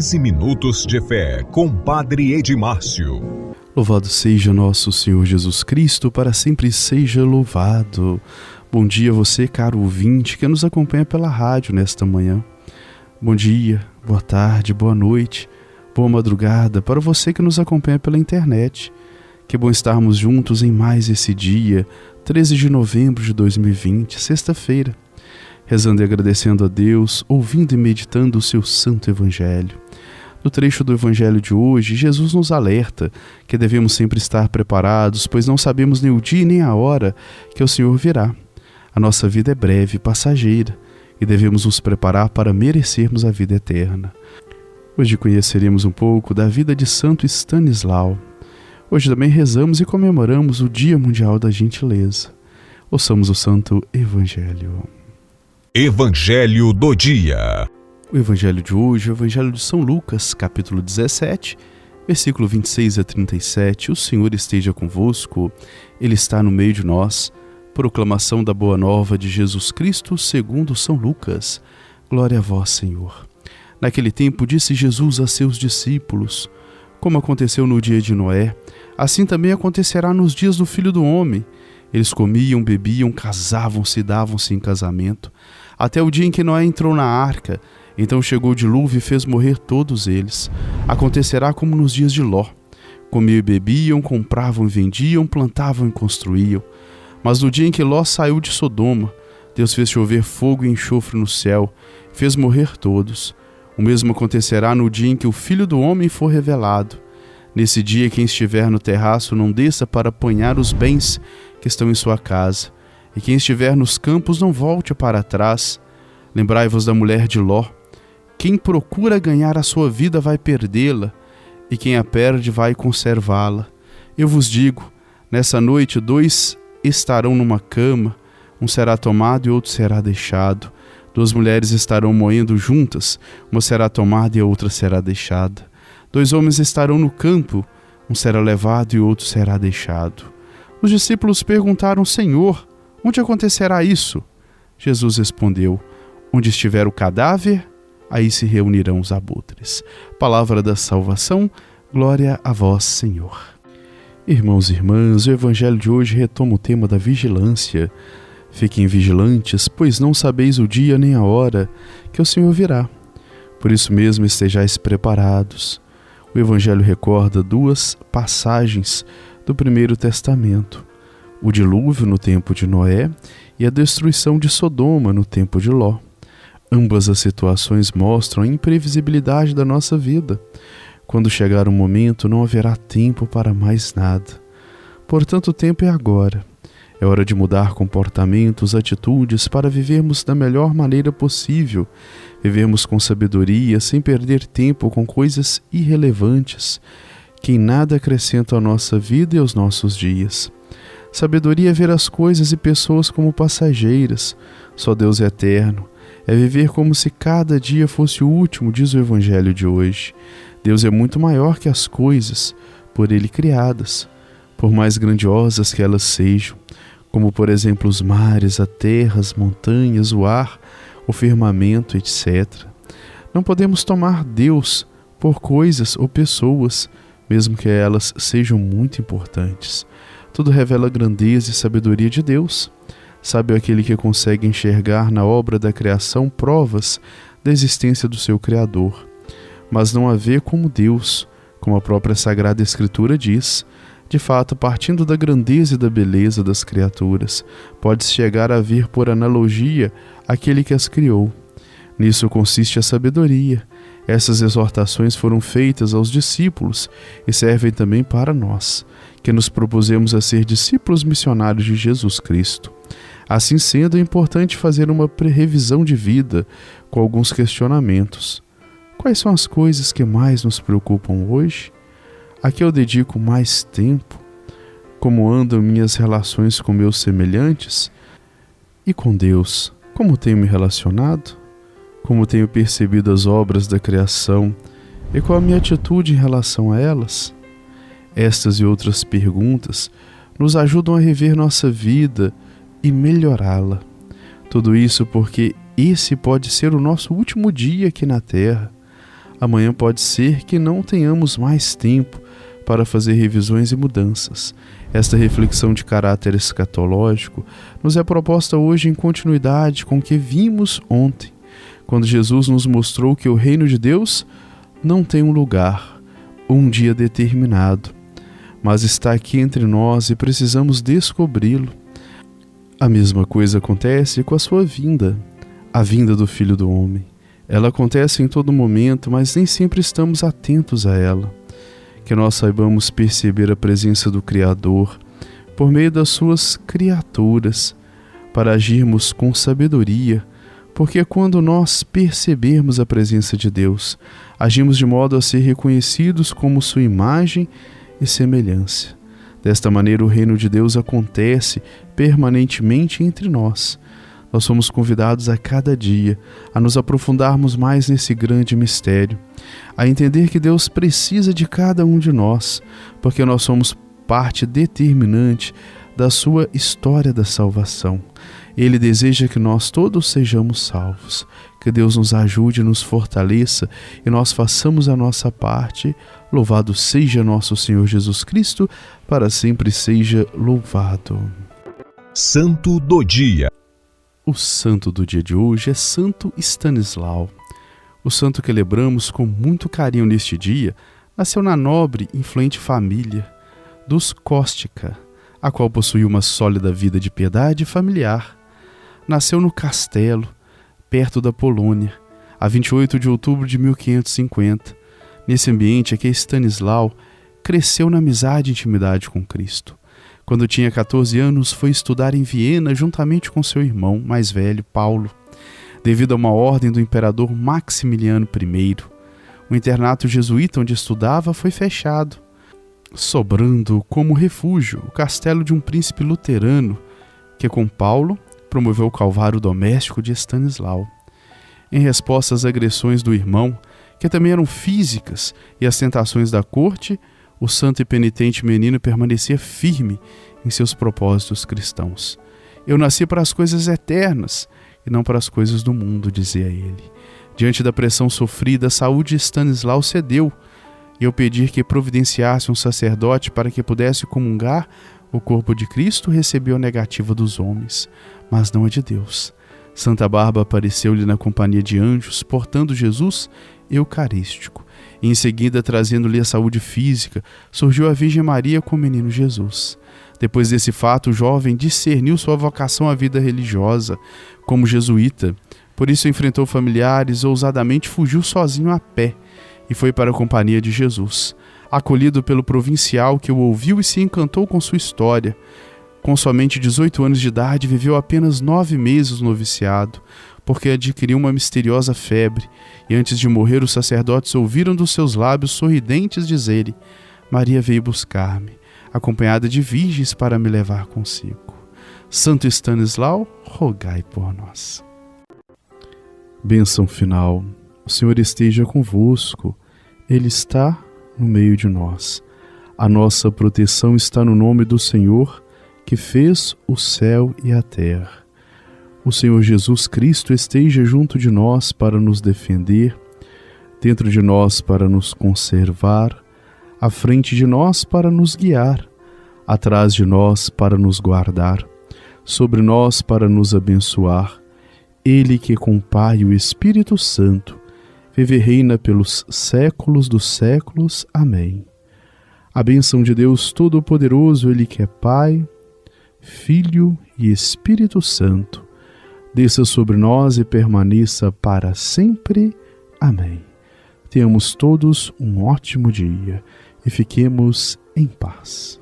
15 minutos de fé com Padre Edmárcio. Louvado seja nosso Senhor Jesus Cristo, para sempre seja louvado. Bom dia a você, caro ouvinte, que nos acompanha pela rádio nesta manhã. Bom dia, boa tarde, boa noite, boa madrugada para você que nos acompanha pela internet. Que bom estarmos juntos em mais esse dia, 13 de novembro de 2020, sexta-feira, rezando e agradecendo a Deus, ouvindo e meditando o seu santo evangelho. No trecho do evangelho de hoje, Jesus nos alerta que devemos sempre estar preparados, pois não sabemos nem o dia nem a hora que o Senhor virá. A nossa vida é breve, passageira, e devemos nos preparar para merecermos a vida eterna. Hoje conheceremos um pouco da vida de Santo Stanislau. Hoje também rezamos e comemoramos o Dia Mundial da Gentileza. Ouçamos o Santo Evangelho. Evangelho do Dia. O Evangelho de hoje é o Evangelho de São Lucas, capítulo 17, versículo 26 a 37. O Senhor esteja convosco, Ele está no meio de nós. Proclamação da Boa Nova de Jesus Cristo segundo São Lucas. Glória a vós, Senhor. Naquele tempo disse Jesus a seus discípulos: como aconteceu no dia de Noé, assim também acontecerá nos dias do Filho do Homem. Eles comiam, bebiam, casavam-se e davam-se em casamento, até o dia em que Noé entrou na arca. Então chegou o dilúvio e fez morrer todos eles. Acontecerá como nos dias de Ló. Comiam e bebiam, compravam e vendiam, plantavam e construíam. Mas no dia em que Ló saiu de Sodoma, Deus fez chover fogo e enxofre no céu, fez morrer todos. O mesmo acontecerá no dia em que o Filho do Homem for revelado. Nesse dia, quem estiver no terraço não desça para apanhar os bens que estão em sua casa, e quem estiver nos campos não volte para trás. Lembrai-vos da mulher de Ló. Quem procura ganhar a sua vida vai perdê-la, e quem a perde vai conservá-la. Eu vos digo, nessa noite 2 estarão numa cama, um será tomado e outro será deixado. 2 mulheres estarão moendo juntas, uma será tomada e a outra será deixada. 2 homens estarão no campo, um será levado e outro será deixado. Os discípulos perguntaram: Senhor, onde acontecerá isso? Jesus respondeu: onde estiver o cadáver, aí se reunirão os abutres. Palavra da salvação, glória a vós, Senhor. Irmãos e irmãs, o Evangelho de hoje retoma o tema da vigilância. Fiquem vigilantes, pois não sabeis o dia nem a hora que o Senhor virá. Por isso mesmo estejais preparados. O Evangelho recorda 2 passagens do Primeiro Testamento: o dilúvio no tempo de Noé e a destruição de Sodoma no tempo de Ló. Ambas as situações mostram a imprevisibilidade da nossa vida. Quando chegar o momento, não haverá tempo para mais nada. Portanto, o tempo é agora. É hora de mudar comportamentos, atitudes, para vivermos da melhor maneira possível, vivermos com sabedoria, sem perder tempo com coisas irrelevantes, que em nada acrescentam à nossa vida e aos nossos dias. Sabedoria é ver as coisas e pessoas como passageiras. Só Deus é eterno. É viver como se cada dia fosse o último, diz o Evangelho de hoje. Deus é muito maior que as coisas, por Ele criadas, por mais grandiosas que elas sejam, como por exemplo os mares, a terra, as montanhas, o ar, o firmamento, etc. Não podemos tomar Deus por coisas ou pessoas, mesmo que elas sejam muito importantes. Tudo revela a grandeza e sabedoria de Deus. Sabe aquele que consegue enxergar na obra da criação provas da existência do seu Criador, mas não a vê como Deus, como a própria Sagrada Escritura diz. De fato, partindo da grandeza e da beleza das criaturas, pode-se chegar a ver por analogia aquele que as criou. Nisso consiste a sabedoria. Essas exortações foram feitas aos discípulos e servem também para nós, que nos propusemos a ser discípulos missionários de Jesus Cristo. Assim sendo, é importante fazer uma revisão de vida com alguns questionamentos. Quais são as coisas que mais nos preocupam hoje? A que eu dedico mais tempo? Como andam minhas relações com meus semelhantes? E com Deus, como tenho me relacionado? Como tenho percebido as obras da criação? E qual a minha atitude em relação a elas? Estas e outras perguntas nos ajudam a rever nossa vida e melhorá-la. Tudo isso porque esse pode ser o nosso último dia aqui na Terra. Amanhã pode ser que não tenhamos mais tempo para fazer revisões e mudanças. Esta reflexão de caráter escatológico nos é proposta hoje em continuidade com o que vimos ontem, quando Jesus nos mostrou que o reino de Deus não tem um lugar, um dia determinado, mas está aqui entre nós e precisamos descobri-lo. A mesma coisa acontece com a sua vinda, a vinda do Filho do Homem. Ela acontece em todo momento, mas nem sempre estamos atentos a ela. Que nós saibamos perceber a presença do Criador por meio das suas criaturas, para agirmos com sabedoria, porque quando nós percebermos a presença de Deus, agimos de modo a ser reconhecidos como sua imagem e semelhança. Desta maneira, o reino de Deus acontece permanentemente entre nós. Nós somos convidados a cada dia a nos aprofundarmos mais nesse grande mistério, a entender que Deus precisa de cada um de nós, porque nós somos parte determinante da sua história da salvação. Ele deseja que nós todos sejamos salvos, que Deus nos ajude, nos fortaleça e nós façamos a nossa parte. Louvado seja nosso Senhor Jesus Cristo, para sempre seja louvado. Santo do Dia. O santo do dia de hoje é Santo Stanislau. O santo que lembramos com muito carinho neste dia nasceu na nobre e influente família dos Kostka, a qual possuía uma sólida vida de piedade familiar. Nasceu no Castelo, perto da Polônia, a 28 de outubro de 1550. Nesse ambiente é que Stanislau cresceu na amizade e intimidade com Cristo. Quando tinha 14 anos, foi estudar em Viena juntamente com seu irmão mais velho, Paulo, devido a uma ordem do imperador Maximiliano I. O internato jesuíta onde estudava foi fechado, sobrando como refúgio o castelo de um príncipe luterano que, com Paulo, promoveu o calvário doméstico de Stanislau. Em resposta às agressões do irmão, que também eram físicas, e às tentações da corte, o santo e penitente menino permanecia firme em seus propósitos cristãos. Eu nasci para as coisas eternas e não para as coisas do mundo, dizia ele. Diante da pressão sofrida, a saúde de Stanislau cedeu, e ao pedir que providenciasse um sacerdote para que pudesse comungar o corpo de Cristo, recebeu a negativa dos homens, mas não a de Deus. Santa Bárbara apareceu-lhe na companhia de anjos, portando Jesus eucarístico, e em seguida, trazendo-lhe a saúde física, surgiu a Virgem Maria com o menino Jesus. Depois desse fato, o jovem discerniu sua vocação à vida religiosa, como jesuíta. Por isso enfrentou familiares, ousadamente fugiu sozinho a pé, e foi para a companhia de Jesus. Acolhido pelo provincial, que o ouviu e se encantou com sua história. Com somente 18 anos de idade, viveu apenas 9 meses no noviciado, porque adquiriu uma misteriosa febre, e antes de morrer os sacerdotes ouviram dos seus lábios sorridentes dizerem: Maria veio buscar-me, acompanhada de virgens para me levar consigo. Santo Stanislau, rogai por nós. Bênção final. O Senhor esteja convosco, Ele está no meio de nós. A nossa proteção está no nome do Senhor, que fez o céu e a terra. O Senhor Jesus Cristo esteja junto de nós para nos defender, dentro de nós para nos conservar, à frente de nós para nos guiar, atrás de nós para nos guardar, sobre nós para nos abençoar. Ele que com o Pai e o Espírito Santo vive e reina pelos séculos dos séculos. Amém. A bênção de Deus Todo-Poderoso, Ele que é Pai, Filho e Espírito Santo, desça sobre nós e permaneça para sempre. Amém. Tenhamos todos um ótimo dia e fiquemos em paz.